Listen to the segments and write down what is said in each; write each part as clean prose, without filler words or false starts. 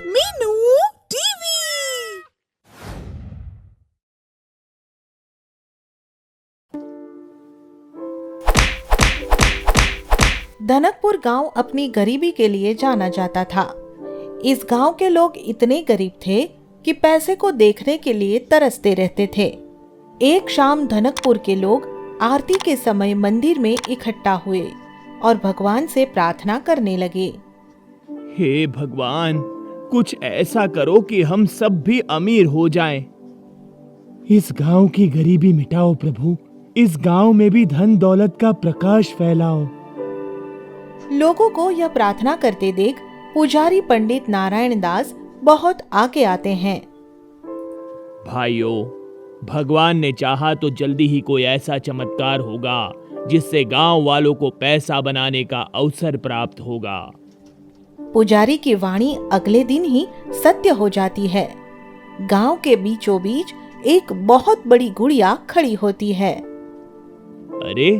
Meenu TV. Dhanakpur गांव अपनी गरीबी के लिए जाना जाता था। इस गांव के लोग इतने गरीब थे कि पैसे को देखने के लिए तरसते रहते थे। एक शाम धनकपुर के लोग आरती के समय मंदिर में इकट्ठा हुए और भगवान से प्रार्थना करने लगे। हे भगवान, कुछ ऐसा करो कि हम सब भी अमीर हो जाएं। इस गांव की गरीबी मिटाओ प्रभु। इस गांव में भी धन दौलत का प्रकाश फैलाओ। लोगों को यह प्रार्थना करते देख पुजारी पंडित नारायण दास बहुत आगे आते हैं। भाइयों, भगवान ने चाहा तो जल्दी ही कोई ऐसा चमत्कार होगा जिससे गांव वालों को पैसा बनाने का अवसर प्राप्त होगा। पुजारी की वाणी अगले दिन ही सत्य हो जाती है। गांव के बीचों बीच एक बहुत बड़ी गुड़िया खड़ी होती है। अरे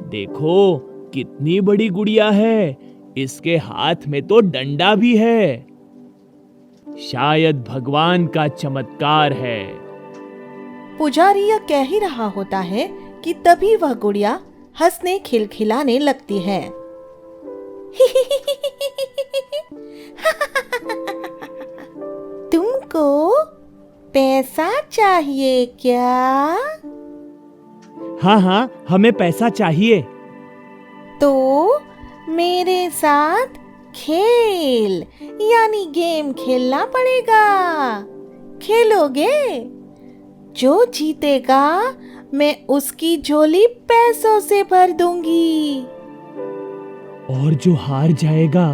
देखो, कितनी बड़ी गुड़िया है। इसके हाथ में तो डंडा भी है। शायद भगवान का चमत्कार है। पुजारी यह कह ही रहा होता है कि तभी वह गुड़िया हंसने खिलखिलाने लगती है। तुमको पैसा चाहिए क्या? हाँ, हमें पैसा चाहिए। तो मेरे साथ खेल यानी गेम खेलना पड़ेगा। खेलोगे? जो जीतेगा मैं उसकी झोली पैसों से भर दूंगी। और जो हार जाएगा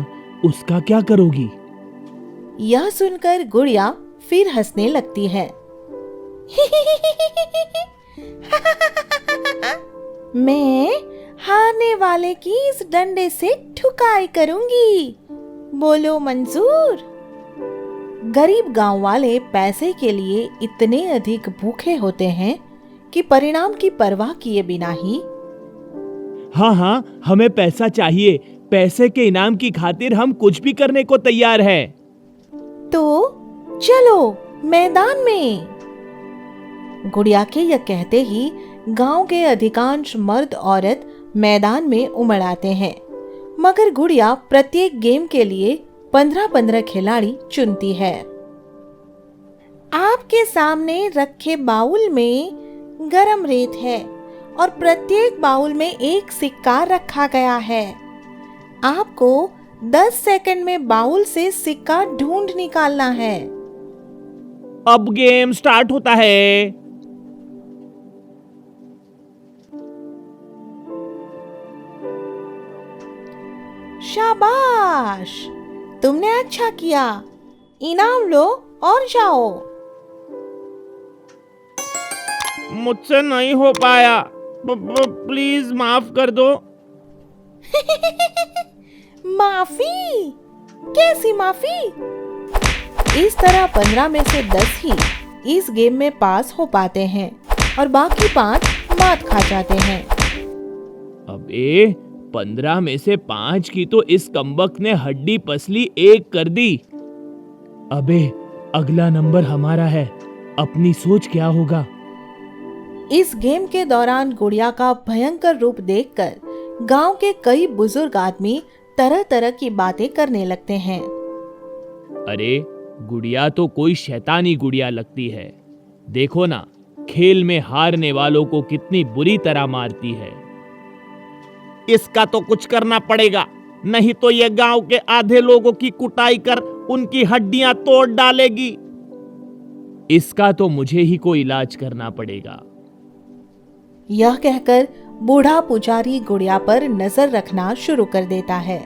उसका क्या करोगी? यह सुनकर गुड़िया फिर हंसने लगती है। मैं हारने वाले की इस डंडे से ठुकाई करूंगी। बोलो मंजूर? गरीब गांव वाले पैसे के लिए इतने अधिक भूखे होते हैं कि परिणाम की परवाह किए बिना ही हाँ, हमें पैसा चाहिए। पैसे के इनाम की खातिर हम कुछ भी करने को तैयार हैं। तो चलो मैदान में। गुड़िया के यह कहते ही गांव के अधिकांश मर्द औरत मैदान में उमड़ आते हैं, मगर गुड़िया प्रत्येक गेम के लिए 15-15 खिलाड़ी चुनती है। आपके सामने रखे बाउल में गरम रेत है और प्रत्येक बाउल में एक सिक्का रखा गया है। आपको 10 सेकंड में बाउल से सिक्का ढूंढ निकालना है। अब गेम स्टार्ट होता है। शाबाश, तुमने अच्छा किया। इनाम लो और जाओ। मुझसे नहीं हो पाया। प्लीज माफ कर दो। माफी? कैसी माफी? इस तरह 15 में से 10 ही इस गेम में पास हो पाते हैं और बाकी 5 मात खा जाते हैं। अबे 15 में से 5 की तो इस कमबख्त ने हड्डी पसली 1 कर दी। अबे अगला नंबर हमारा है। अपनी सोच क्या होगा? इस गेम के दौरान गुड़िया का भयंकर रूप देखकर गांव के कई बुजुर्ग आदमी तरह तरह की बातें करने लगते हैं। अरे गुड़िया तो कोई शैतानी गुड़िया लगती है। देखो ना, खेल में हारने वालों को कितनी बुरी तरह मारती है। इसका तो कुछ करना पड़ेगा, नहीं तो ये गांव के आधे लोगों की कुटाई कर उनकी हड्डियां तोड़ डालेगी। इसका तो मुझे ही कोई इलाज करना पड़ेगा। यह कहकर बूढ़ा पुजारी गुड़िया पर नजर रखना शुरू कर देता है।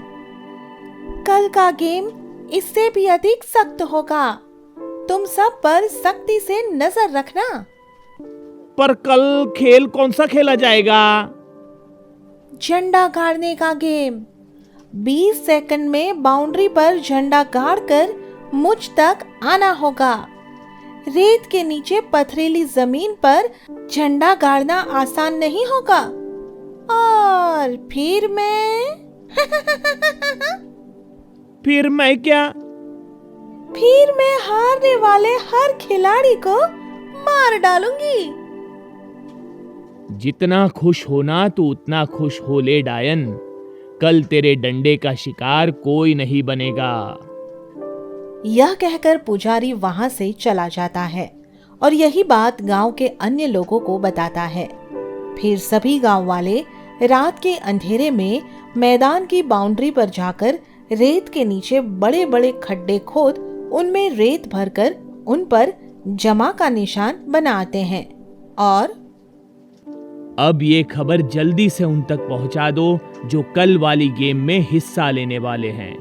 कल का गेम इससे भी अधिक सख्त होगा। तुम सब पर सख्ती से नजर रखना। पर कल खेल कौन सा खेला जाएगा? झंडा गाड़ने का गेम। 20 सेकंड में बाउंड्री पर झंडा गाड़कर मुझ तक आना होगा। रेत के नीचे पथरीली जमीन पर झंडा गाड़ना आसान नहीं होगा। और फिर मैं फिर मैं क्या? फिर मैं हारने वाले हर खिलाड़ी को मार डालूंगी। जितना खुश होना तू उतना खुश हो ले डायन। कल तेरे डंडे का शिकार कोई नहीं बनेगा। यह कहकर पुजारी वहां से चला जाता है और यही बात गांव के अन्य लोगों को बताता है। फिर सभी गांव वाले रात के अंधेरे में मैदान की बाउंड्री पर जाकर रेत के नीचे बड़े बड़े खड्डे खोद उनमें रेत भरकर उन पर जमा का निशान बनाते हैं और अब ये खबर जल्दी से उन तक पहुंचा दो जो कल वाली गेम में हिस्सा लेने वाले हैं।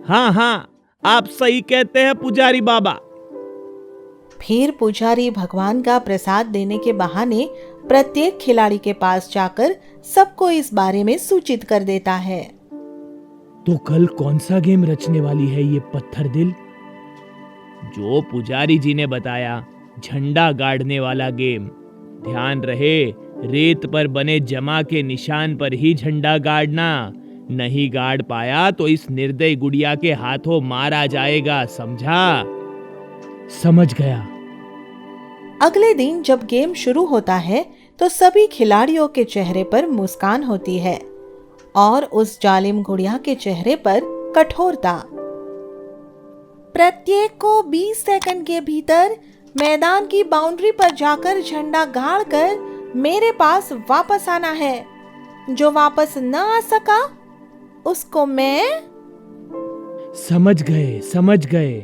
हाँ हाँ, आप सही कहते हैं पुजारी बाबा। फिर पुजारी भगवान का प्रसाद देने के बहाने प्रत्येक खिलाड़ी के पास जाकर सबको इस बारे में सूचित कर देता है। तो कल कौन सा गेम रचने वाली है ये पत्थर दिल? जो पुजारी जी ने बताया, झंडा गाड़ने वाला गेम। ध्यान रहे, रेत पर बने जमा के निशान पर ही झंडा गाड़ना। नहीं गाड़ पाया तो इस निर्दयी गुड़िया के हाथों मारा जाएगा, समझा? समझ गया। अगले दिन जब गेम शुरू होता है तो सभी खिलाड़ियों के चेहरे पर मुस्कान होती है और उस जालिम गुड़िया के चेहरे पर कठोरता। प्रत्येक को 20 सेकंड के भीतर मैदान की बाउंड्री पर जाकर झंडा गाड़कर मेरे पास वापस आना है। जो वापस न आ सका उसको मैं समझ गए।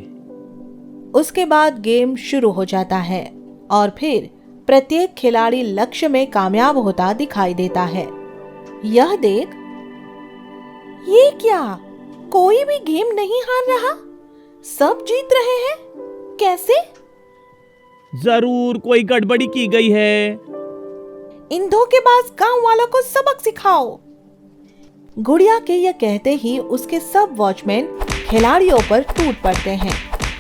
उसके बाद गेम शुरू हो जाता है और फिर प्रत्येक खिलाड़ी लक्ष्य में कामयाब होता दिखाई देता है। यह देख, ये क्या, कोई भी गेम नहीं हार रहा, सब जीत रहे हैं, कैसे? जरूर कोई गड़बड़ी की गई है। इन धोखेबाज गांव वालों को सबक सिखाओ। गुड़िया के यह कहते ही उसके सब वॉचमैन खिलाड़ियों पर टूट पड़ते हैं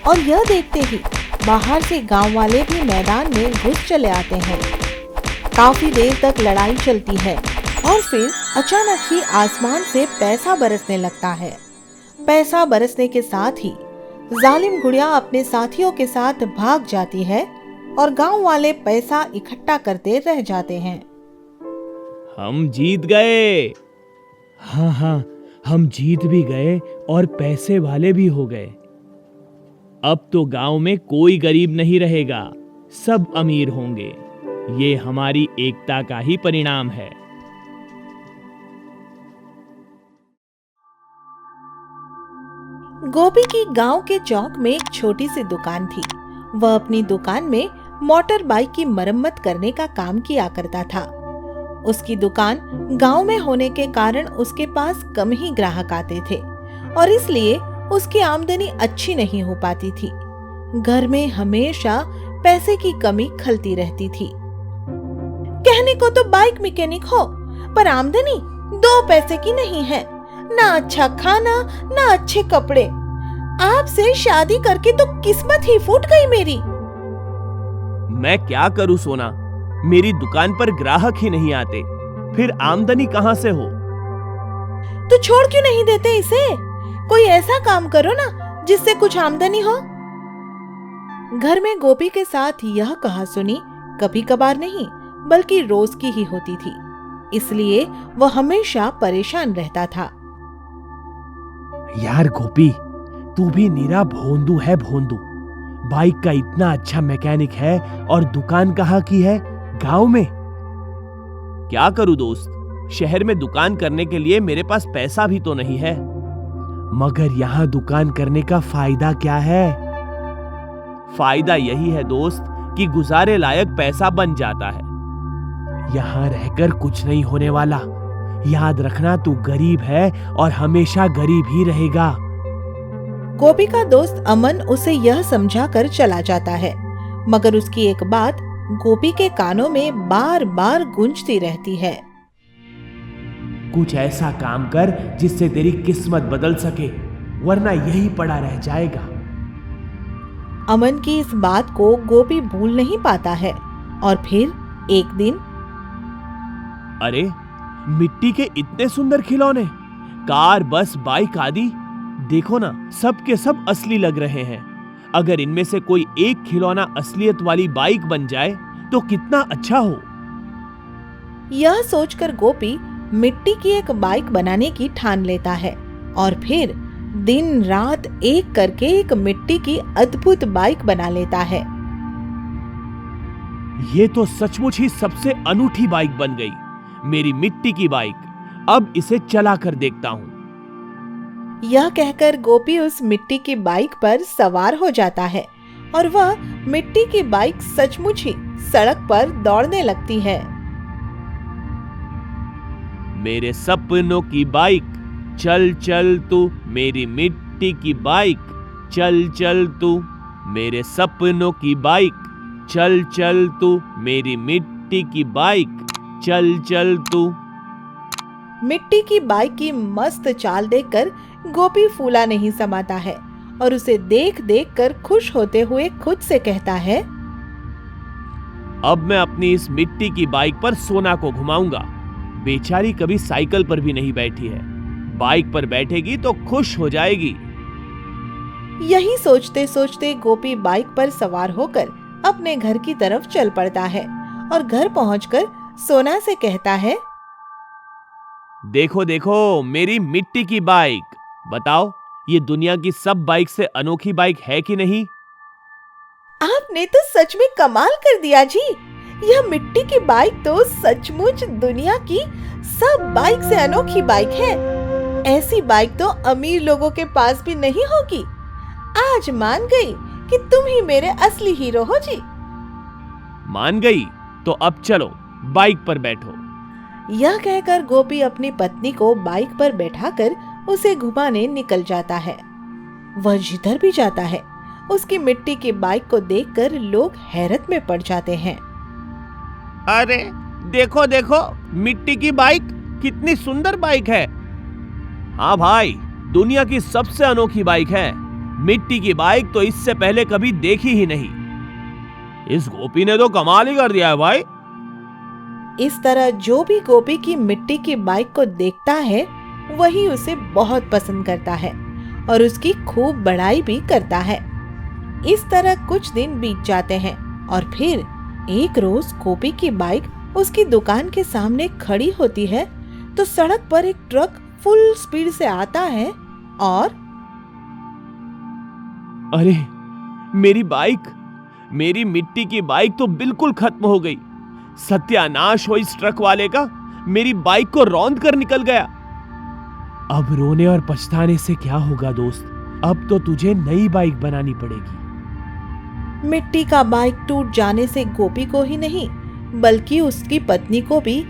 और यह देखते ही बाहर से गांव वाले भी मैदान में घुस चले आते हैं। काफी देर तक लड़ाई चलती है और फिर अचानक ही आसमान से पैसा बरसने लगता है। पैसा बरसने के साथ ही जालिम गुड़िया अपने साथियों के साथ भाग जाती है और गांव वाले पैसा इकट्ठा करते रह जाते हैं। हम जीत गए। हाँ, हम जीत भी गए और पैसे वाले भी हो गए। अब तो गांव में कोई गरीब नहीं रहेगा, सब अमीर होंगे। ये हमारी एकता का ही परिणाम है। गोपी की गांव के चौक में एक छोटी सी दुकान थी। वह अपनी दुकान में मोटर बाइक की मरम्मत करने का काम किया करता था। उसकी दुकान गांव में होने के कारण उसके पास कम ही ग्राहक आते थे और इसलिए उसकी आमदनी अच्छी नहीं हो पाती थी। घर में हमेशा पैसे की कमी खलती रहती थी। कहने को तो बाइक मैकेनिक हो, पर आमदनी 2 पैसे की नहीं है। ना अच्छा खाना, ना अच्छे कपड़े। आपसे शादी करके तो किस्मत ही फूट गई मेरी। मैं क्या करूं सोना, मेरी दुकान पर ग्राहक ही नहीं आते, फिर आमदनी कहां से हो? तो छोड़ क्यों नहीं देते इसे? कोई ऐसा काम करो ना जिससे कुछ आमदनी हो। घर में गोपी के साथ यह कहासुनी कभी कभार नहीं बल्कि रोज की ही होती थी, इसलिए वह हमेशा परेशान रहता था। यार गोपी, तू भी नीरा भोंदू है, भोंदू। बाइक का इतना अच्छा मैकेनिक है और दुकान कहाँ की है? गांव में। क्या करूं दोस्त, शहर में दुकान करने के लिए मेरे पास पैसा भी तो नहीं है। मगर यहाँ दुकान करने का फायदा क्या है? फायदा यही है दोस्त कि गुजारे लायक पैसा बन जाता है। यहाँ रहकर कुछ नहीं होने वाला। याद रखना, तू गरीब है और हमेशा गरीब ही रहेगा। गोपी का दोस्त अमन उसे यह समझाकर चला जाता है, मगर उसकी एक बात गोपी के कानों में बार बार गूंजती रहती है। कुछ ऐसा काम कर जिससे तेरी किस्मत बदल सके, वरना यही पड़ा रह जाएगा। अमन की इस बात को गोपी भूल नहीं पाता है और फिर एक दिन, अरे मिट्टी के इतने सुंदर खिलौने, कार, बस, बाइक आदि देखो ना, सब के सब असली लग रहे हैं। अगर इनमें से कोई एक खिलौना असलियत वाली बाइक बन जाए तो कितना अच्छा हो। यह सोचकर गोपी मिट्टी की एक बाइक बनाने की ठान लेता है और फिर दिन रात एक करके एक मिट्टी की अद्भुत बाइक बना लेता है। ये तो सचमुच ही सबसे अनूठी बाइक बन गई, मेरी मिट्टी की बाइक। अब इसे चला कर देखता हूं। यह कहकर गोपी उस मिट्टी की बाइक पर सवार हो जाता है और वह मिट्टी की बाइक सचमुच ही सड़क पर दौड़ने लगती है। मेरे सपनों की बाइक, चल चल तू मेरी मिट्टी की बाइक, चल चल तू मेरे सपनों की बाइक, चल चल तू मेरी मिट्टी की बाइक, चल चल तू। मिट्टी की बाइक की मस्त चाल देखकर गोपी फूला नहीं समाता है और उसे देख देख कर खुश होते हुए खुद से कहता है, अब मैं अपनी इस मिट्टी की बाइक पर सोना को घुमाऊंगा। बेचारी कभी साइकिल पर भी नहीं बैठी है, बाइक पर बैठेगी तो खुश हो जाएगी। यही सोचते सोचते गोपी बाइक पर सवार होकर अपने घर की तरफ चल पड़ता है और घर पहुंचकर सोना से कहता है, देखो देखो मेरी मिट्टी की बाइक, बताओ ये दुनिया की सब बाइक से अनोखी बाइक है कि नहीं? आपने तो सच में कमाल कर दिया जी। यह मिट्टी की बाइक तो सचमुच दुनिया की सब बाइक से अनोखी बाइक है। ऐसी बाइक तो अमीर लोगों के पास भी नहीं होगी। आज मान गई कि तुम ही मेरे असली हीरो हो जी। मान गई तो अब चलो बाइक पर बैठो। यह कहकर गोपी अपनी पत्नी को बाइक पर बैठाकर उसे घुमाने निकल जाता है। वह जिधर भी जाता है उसकी मिट्टी की बाइक को देखकर लोग हैरत में पड़ जाते हैं। अरे देखो देखो मिट्टी की बाइक, कितनी सुंदर बाइक है। हाँ भाई, दुनिया की सबसे अनोखी बाइक है। मिट्टी की बाइक तो इससे पहले कभी देखी ही नहीं। इस गोपी ने तो कमाल ही कर दिया है भाई। इस तरह जो भी गोपी की मिट्टी की बाइक को देखता है वही उसे बहुत पसंद करता है और उसकी खूब बड़ाई भी करता है। इस तरह कुछ दिन बीत जाते हैं और फिर एक रोज गोपी की बाइक उसकी दुकान के सामने खड़ी होती है तो सड़क पर एक ट्रक फुल स्पीड से आता है और अरे मेरी बाइक, मेरी मिट्टी की बाइक तो बिल्कुल खत्म हो गई। सत्यानाश हो इस ट्रक वाले का, मेरी बाइक को रौंद कर निकल गया। अब रोने और पछताने से क्या होगा दोस्त, अब तो तुझे नई बाइक बनानी पड़ेगी। मिट्टी का बाइक टूट जाने से गोपी को ही नहीं बल्कि उसकी पत्नी को भी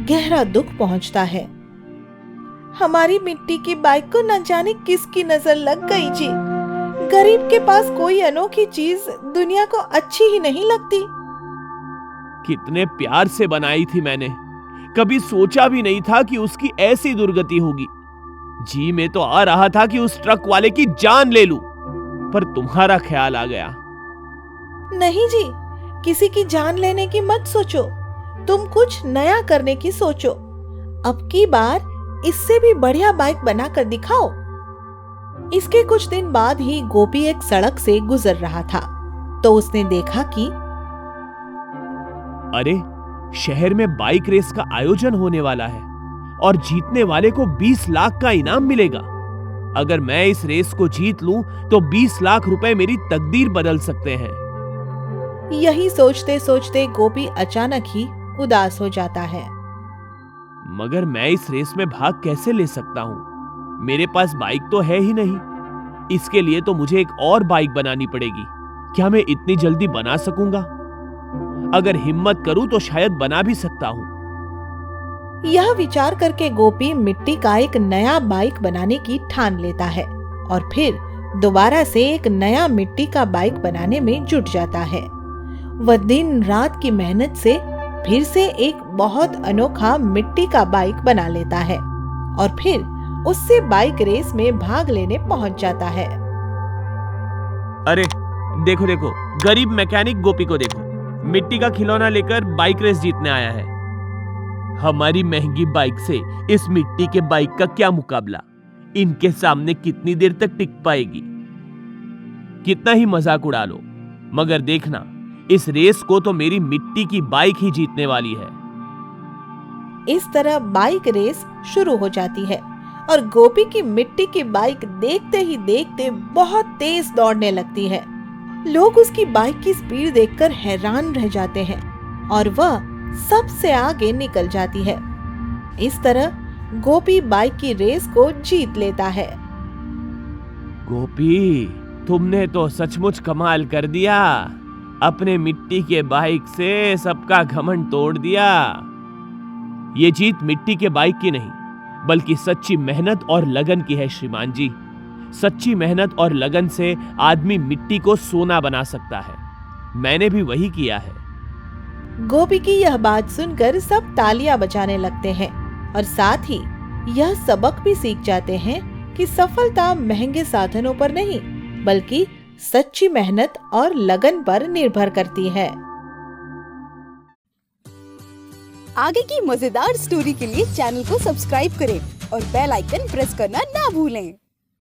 गहरा दुख पहुंचता है। हमारी मिट्टी की बाइक को न जाने किसकी नजर लग गई जी। गरीब के पास कोई अनोखी चीज दुनिया को अच्छी ही नहीं लगती। कितने प्यार से बनाई थी मैंने, कभी सोचा भी नहीं था कि उसकी ऐसी दुर्गति होगी। जी में तो आ रहा था कि उस ट्रक वाले की जान ले लूं, पर तुम्हारा ख्याल आ गया। नहीं जी, किसी की जान लेने की मत सोचो, तुम कुछ नया करने की सोचो। अब की बार इससे भी बढ़िया बाइक बनाकर दिखाओ। इसके कुछ दिन बाद ही गोपी एक सड़क से गुजर रहा था तो उसने देखा कि अरे शहर में बाइक रेस का आयोजन होने वाला है और जीतने वाले को 20 लाख का इनाम मिलेगा। अगर मैं इस रेस को जीत लूं तो 20 लाख रुपए मेरी तकदीर बदल सकते हैं। यही सोचते सोचते गोपी अचानक ही उदास हो जाता है। मगर मैं इस रेस में भाग कैसे ले सकता हूं? मेरे पास बाइक तो है ही नहीं। इसके लिए तो मुझे एक और बाइक बनानी पड़ेगी। क्या मैं इतनी जल्दी बना सकूंगा? अगर हिम्मत करूं तो शायद बना भी सकता हूं। यह विचार करके गोपी मिट्टी का एक नया बाइक बनाने की ठान लेता है और फिर दोबारा से एक नया मिट्टी का बाइक बनाने में जुट जाता है। वह दिन रात की मेहनत से फिर से एक बहुत अनोखा मिट्टी का बाइक बना लेता है और फिर उससे बाइक रेस में भाग लेने पहुंच जाता है। अरे देखो देखो, गरीब मैकेनिक गोपी को देखो, मिट्टी का खिलौना लेकर बाइक रेस जीतने आया है। हमारी महंगी बाइक से इस मिट्टी के बाइक का क्या मुकाबला। इनके सामने कितनी देर तक टिक पाएगी। कितना ही मजाक उड़ा लो, मगर देखना, इस रेस को तो मेरी मिट्टी की बाइक ही जीतने वाली है। इस तरह बाइक रेस शुरू हो जाती है और गोपी की मिट्टी की बाइक देखते ही देखते बहुत तेज दौड़ने लगती है। लोग उसकी बाइक की स्पीड देखकर हैरान रह जाते हैं और वह सबसे आगे निकल जाती है। इस तरह गोपी बाइक की रेस को जीत लेता है। गोपी, तुमने तो सचमुच कमाल कर दिया। अपने मिट्टी के बाइक से सबका घमंड तोड़ दिया। ये जीत मिट्टी के बाइक की नहीं, बल्कि सच्ची मेहनत और लगन की है श्रीमान जी। सच्ची मेहनत और लगन से आदमी मिट्टी को सोना बना सकता है। मैंने भी वही किया है। गोपी की यह बात सुनकर सब तालियां बजाने लगते हैं और साथ ही यह सबक भी सीख जाते हैं कि सफलता महंगे साधनों पर नहीं, बल्कि सच्ची मेहनत और लगन पर निर्भर करती है। आगे की मजेदार स्टोरी के लिए चैनल को सब्सक्राइब करें और बेल आइकन प्रेस करना ना भूलें।